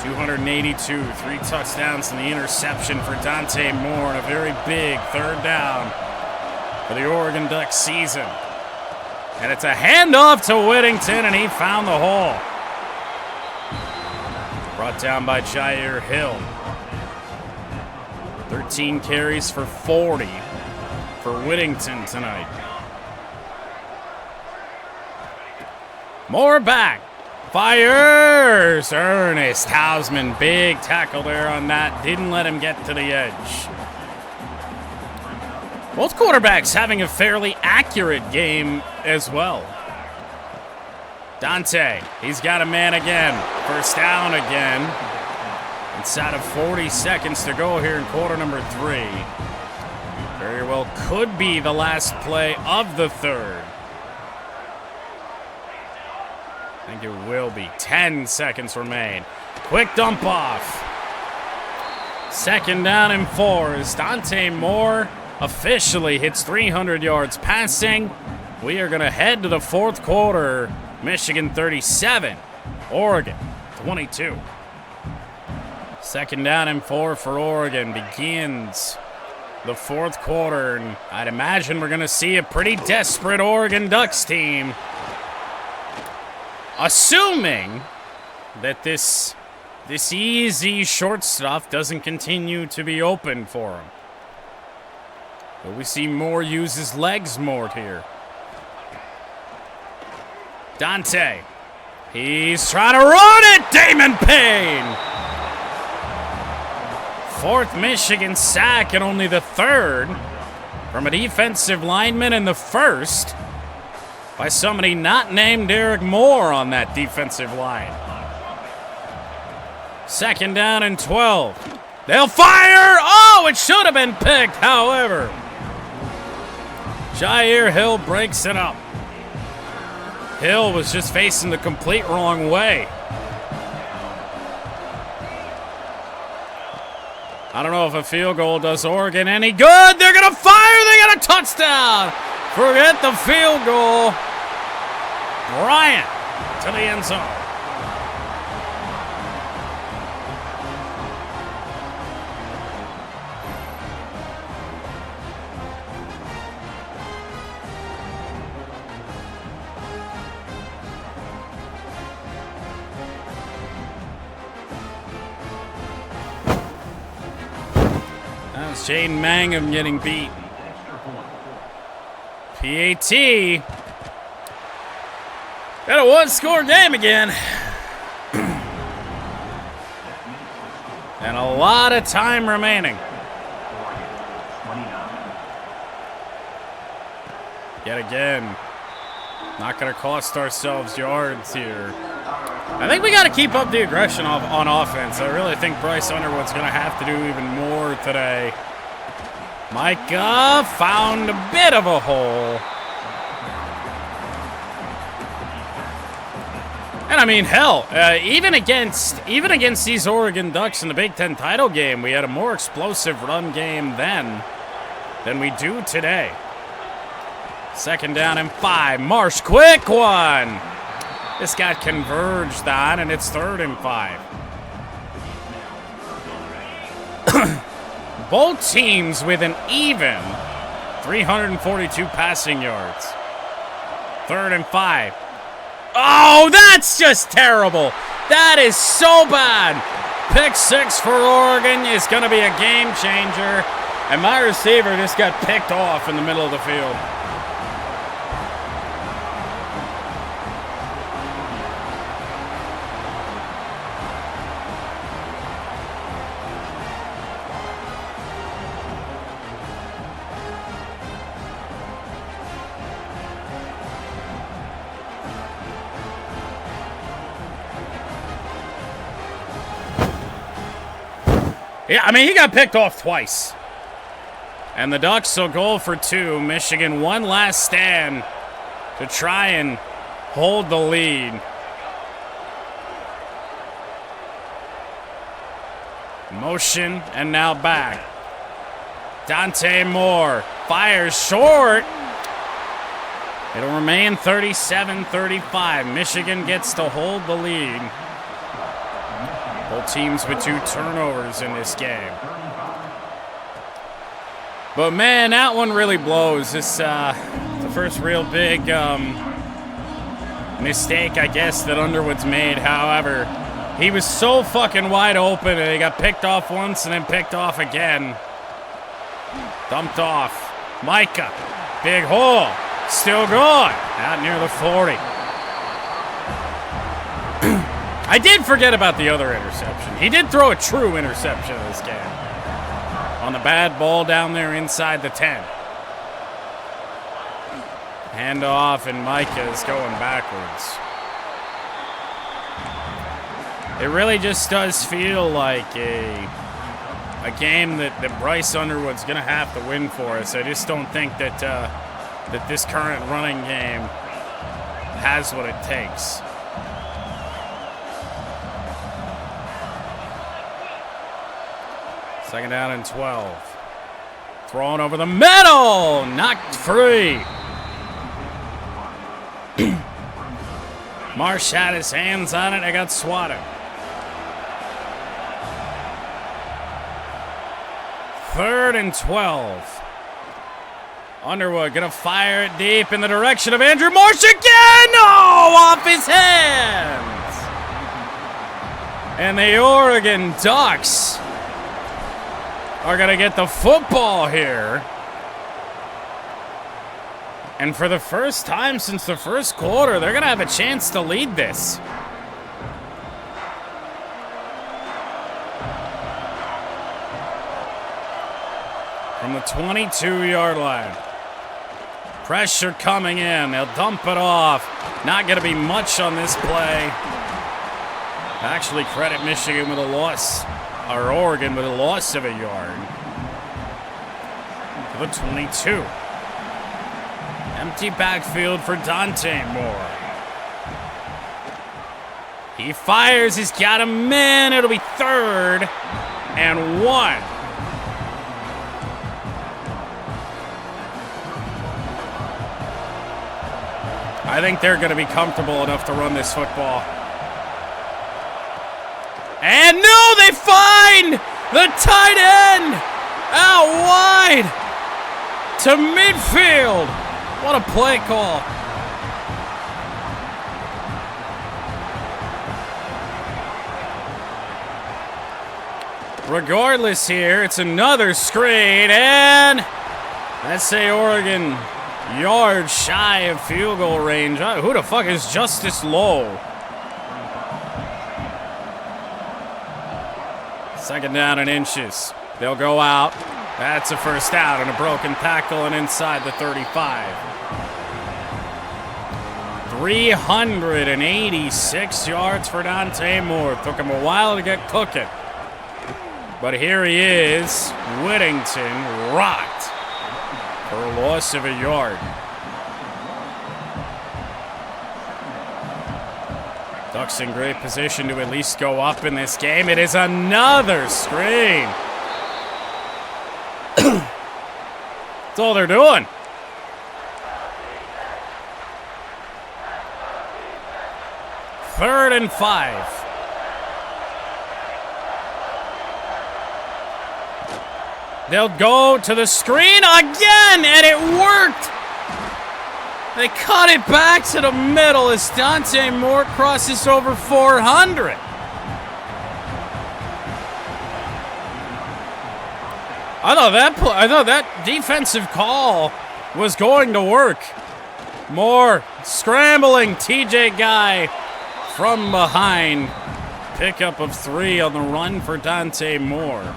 282, 3 touchdowns and the interception for Dante Moore, and a very big third down for the Oregon Ducks season. And it's a handoff to Whittington, and he found the hole. Brought down by Jair Hill. 13 carries for 40 for Whittington tonight. Moore back. Fires! Ernest Hausman, big tackle there on that. Didn't let him get to the edge. Both quarterbacks having a fairly accurate game as well. Dante, he's got a man again. First down again. Inside of 40 seconds to go here in quarter number 3. Very well could be the last play of the third. I think it will be. 10 seconds remain. Quick dump off. Second down and 4 as Dante Moore officially hits 300 yards passing. We are going to head to the fourth quarter. Michigan 37, Oregon 22. Second down and 4 for Oregon begins the fourth quarter. And I'd imagine we're going to see a pretty desperate Oregon Ducks team. Assuming that this easy short stuff doesn't continue to be open for him. But we see Moore use his legs more here. Dante. He's trying to run it! Damon Payne! Fourth Michigan sack and only the third from a defensive lineman, and the first by somebody not named Derek Moore on that defensive line. Second down and 12. They'll fire! Oh, it should have been picked, however. Jair Hill breaks it up. Hill was just facing the complete wrong way. I don't know if a field goal does Oregon any good. They're going to fire. They got a touchdown. Forget the field goal. Bryant to the end zone. That was Jaden Mangum getting beat. PAT. Got a one-score game again. And a lot of time remaining. Yet again, not going to cost ourselves yards here. I think we got to keep up the aggression on offense. I really think Bryce Underwood's going to have to do even more today. Micah found a bit of a hole. And I mean, hell, even against these Oregon Ducks in the Big Ten title game, we had a more explosive run game then than we do today. Second down and 5. Marsh, quick one. This got converged on, and it's 3rd and 5. Both teams with an even 342 passing yards. 3rd and 5. Oh, that's just terrible. That is so bad. Pick 6 for Oregon is going to be a game changer. And my receiver just got picked off in the middle of the field. Yeah, I mean, he got picked off twice. And the Ducks will go for 2. Michigan, one last stand to try and hold the lead. Motion, and now back. Dante Moore fires short. It'll remain 37-35. Michigan gets to hold the lead. Both teams with 2 turnovers in this game. But man, that one really blows. This the first real big mistake, I guess, that Underwood's made. However, he was so fucking wide open, and he got picked off once and then picked off again. Dumped off. Micah, big hole, still going. Out near the 40. I did forget about the other interception. He did throw a true interception in this game. On the bad ball down there inside the 10. Hand off, and Micah is going backwards. It really just does feel like a game that Bryce Underwood's going to have to win for us. I just don't think that that this current running game has what it takes. Second down and 12. Thrown over the middle. Knocked free. Marsh had his hands on it. I got swatted. Third and 12. Underwood gonna fire it deep in the direction of Andrew Marsh again. Oh, off his hands. And the Oregon Ducks are gonna get the football here. And for the first time since the first quarter, they're gonna have a chance to lead this. From the 22-yard line. Pressure coming in. They'll dump it off. Not going to be much on this play. Actually, credit Michigan with a loss. Or Oregon with a loss of a yard. To the 22. Empty backfield for Dante Moore. He fires. He's got him in. It'll be 3rd and 1. I think they're going to be comfortable enough to run this football. And no, they find the tight end out wide to midfield. What a play call. Regardless here, it's another screen, and let's say Oregon yards shy of field goal range. Who the fuck is Justice Lowe? Second down and inches. They'll go out. That's a first down and a broken tackle and inside the 35. 386 yards for Dante Moore. Took him a while to get cooking. But here he is. Whittington rocked for a loss of a yard. Ducks in great position to at least go up in this game. It is another screen. That's all they're doing. Third and 5. They'll go to the screen again, and it worked. They cut it back to the middle as Dante Moore crosses over 400. I thought that defensive call was going to work. Moore scrambling, TJ Guy from behind. Pickup of 3 on the run for Dante Moore.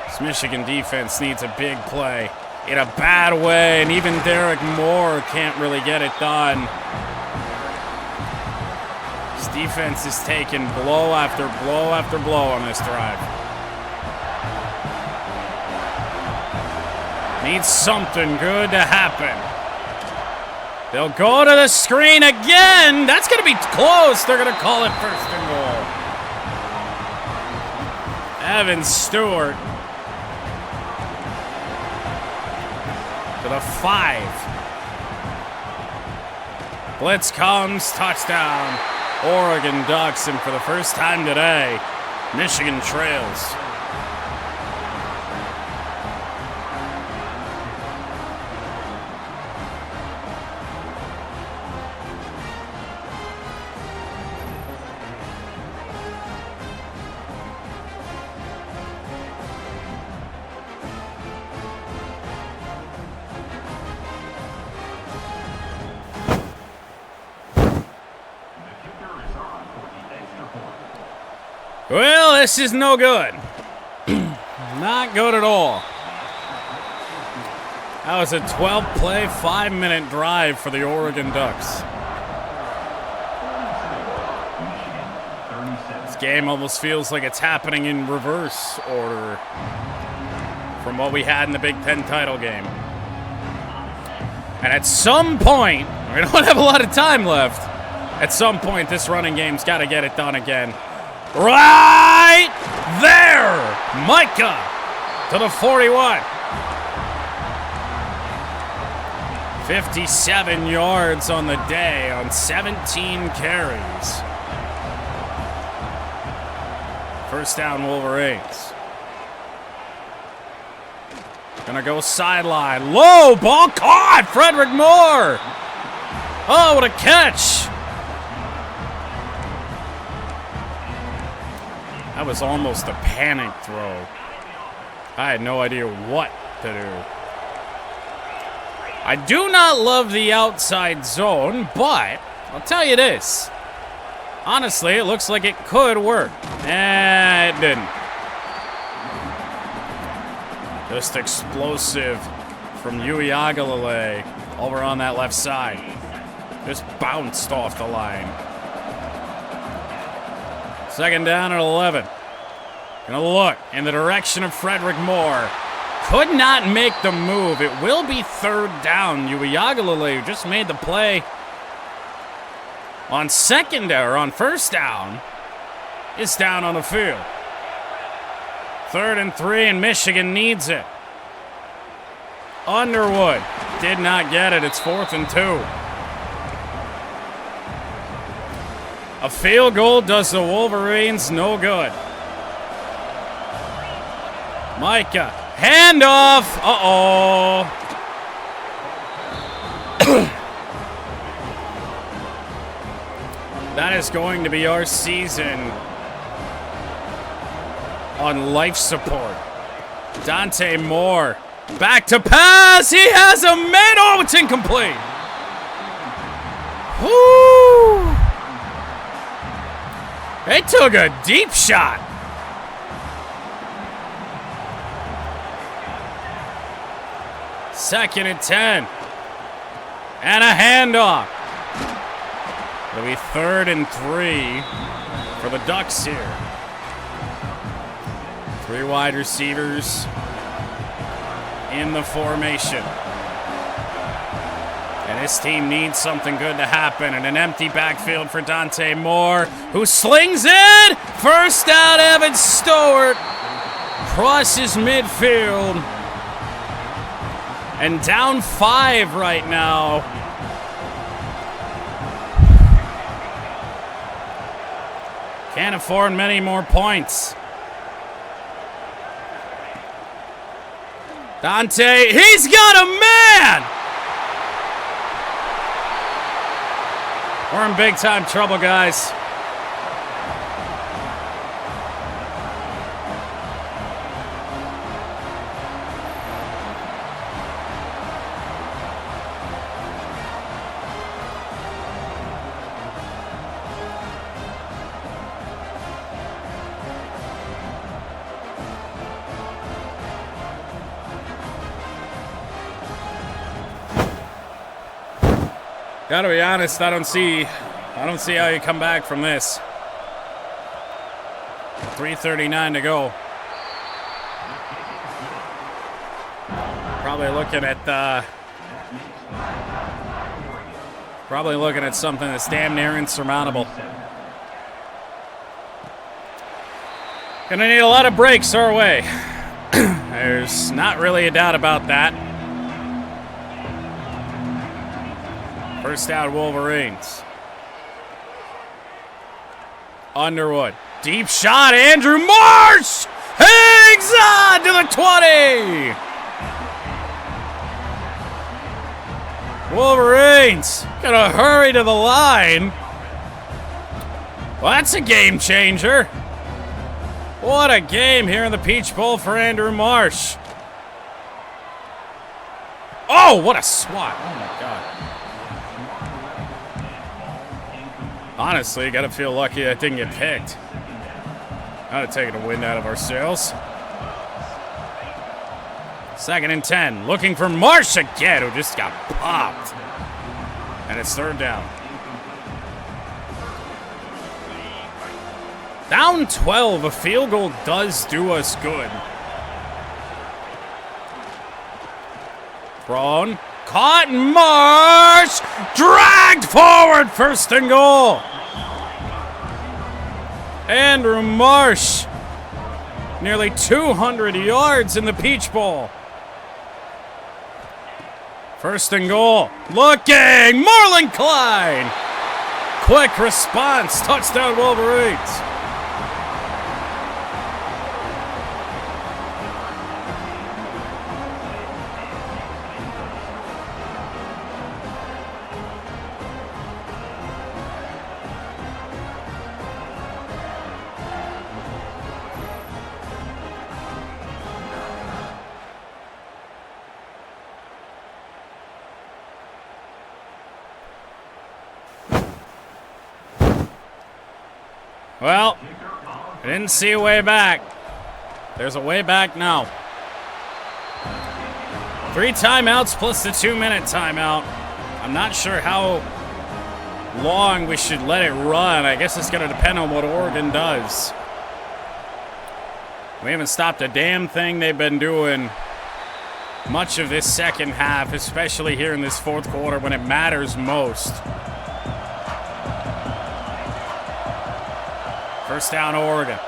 This Michigan defense needs a big play in a bad way, and even Derek Moore can't really get it done. This defense is taking blow after blow after blow on this drive. Needs something good to happen. They'll go to the screen again. That's going to be close. They're going to call it first and goal. Evan Stewart to the 5. Blitz comes, touchdown. Oregon Ducks, and for the first time today, Michigan trails. Well, this is no good. Not good at all. That was a 12-play, 5-minute drive for the Oregon Ducks. This game almost feels like it's happening in reverse order from what we had in the Big Ten title game. And at some point, we don't have a lot of time left. At some point, this running game's got to get it done again. Right there! Micah to the 41. 57 yards on the day on 17 carries. First down, Wolverines. Gonna go sideline. Low ball caught! Frederick Moore! Oh, what a catch! That was almost a panic throw. I had no idea what to do. I do not love the outside zone, but I'll tell you this. Honestly, it looks like it could work. It didn't. Just explosive from Uiagalelei over on that left side. Just bounced off the line. Second down at 11. Gonna look in the direction of Frederick Moore. Could not make the move. It will be third down. Uiagalelei, who just made the play on on first down, is down on the field. 3rd and 3, and Michigan needs it. Underwood did not get it. It's 4th and 2. A field goal does the Wolverines no good. Micah, handoff. Uh-oh. That is going to be our season on life support. Dante Moore, back to pass. He has a man. Oh, it's incomplete. Woo! They took a deep shot. Second and 10. And a handoff. It'll be 3rd and 3 for the Ducks here. 3 wide receivers in the formation. And this team needs something good to happen. And an empty backfield for Dante Moore, who slings it. First down, Evan Stewart crosses midfield. And down 5 right now. Can't afford many more points. Dante, he's got a man! We're in big time trouble, guys. Gotta be honest, I don't see how you come back from this. 3:39 to go. Probably looking at something that's damn near insurmountable. Gonna need a lot of breaks our way. There's not really a doubt about that. First down, Wolverines. Underwood. Deep shot, Andrew Marsh! Hangs on to the 20! Wolverines gonna hurry to the line. Well, that's a game changer. What a game here in the Peach Bowl for Andrew Marsh. Oh, what a swat. Oh, my God. Honestly, you gotta feel lucky that didn't get picked. Not taking a wind out of our sails. 2nd and 10. Looking for Marsh again, who just got popped. And it's 3rd down. Down 12. A field goal does do us good. Thrown. Caught. Marsh. Dragged forward. 1st and goal. Andrew Marsh. Nearly 200 yards in the Peach Bowl. 1st and goal. Looking. Marlon Klein. Quick response. Touchdown Wolverines. Well, I didn't see a way back. There's a way back now. 3 timeouts plus the 2-minute timeout. I'm not sure how long we should let it run. I guess it's going to depend on what Oregon does. We haven't stopped a damn thing they've been doing much of this second half, especially here in this 4th quarter when it matters most. 1st down, Oregon.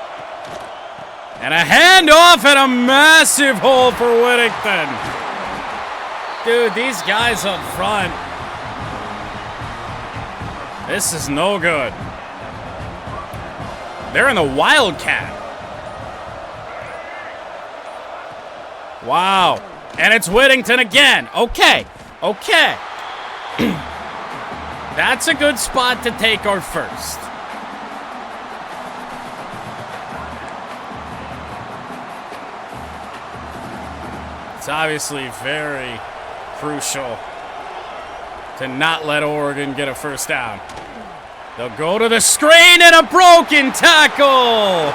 And a handoff and a massive hole for Whittington. Dude, these guys up front. This is no good. They're in the Wildcat. Wow. And it's Whittington again. Okay. Okay. That's a good spot to take our first. It's obviously very crucial to not let Oregon get a 1st down. They'll go to the screen and a broken tackle.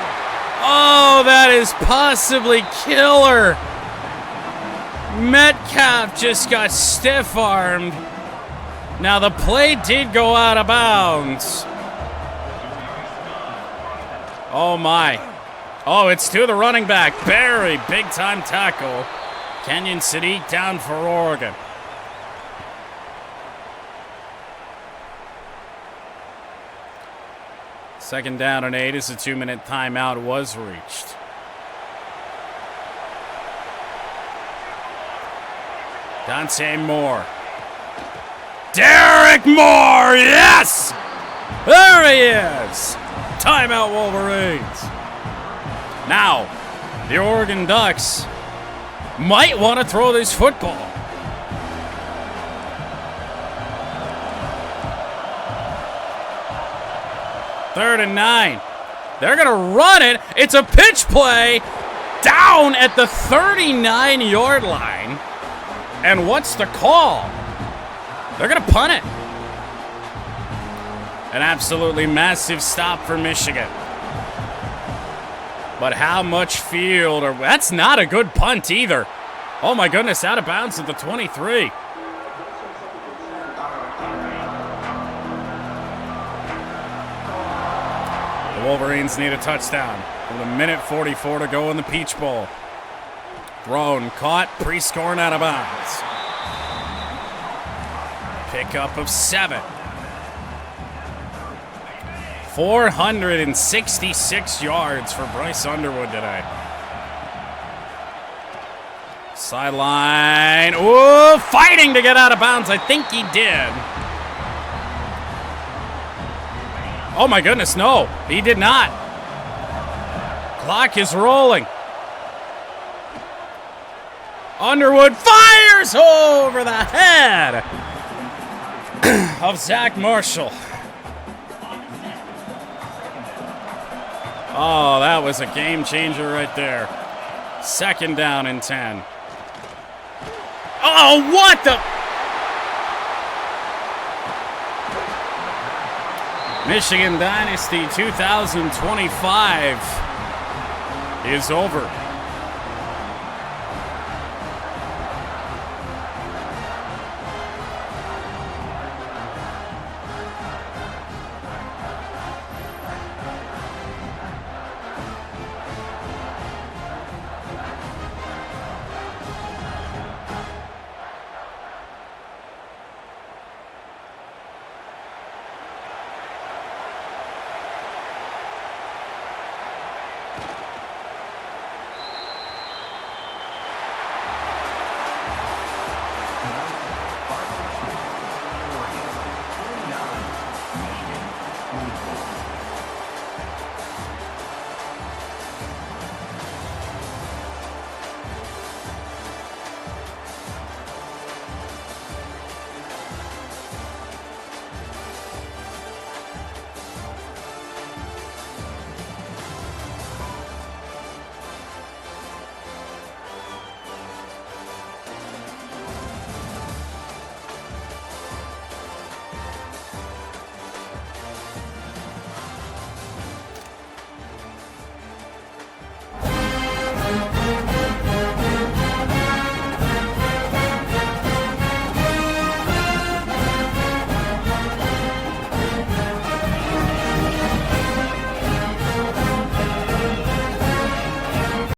Oh, that is possibly killer. Metcalf just got stiff-armed. Now, the play did go out of bounds. Oh, my. Oh, it's to the running back. Barry, big-time tackle. Kenyon Sadiq down for Oregon. Second down and 8 as the 2-minute timeout was reached. Dante Moore. Derek Moore, yes! There he is! Timeout Wolverines. Now, the Oregon Ducks might want to throw this football. Third and 9. They're going to run it. It's a pitch play down at the 39-yard line. And what's the call? They're going to punt it. An absolutely massive stop for Michigan. But how much field? That's not a good punt either. Oh my goodness, out of bounds at the 23. The Wolverines need a touchdown. With a minute 44 to go in the Peach Bowl. Thrown, caught, pre-scoring out of bounds. Pickup of 7. 466 yards for Bryce Underwood today. Sideline. Ooh, fighting to get out of bounds. I think he did. Oh my goodness, no, he did not. Clock is rolling. Underwood fires over the head of Zach Marshall. Oh, that was a game changer right there. Second down and 10. Oh, what the? Michigan Dynasty 2025 is over.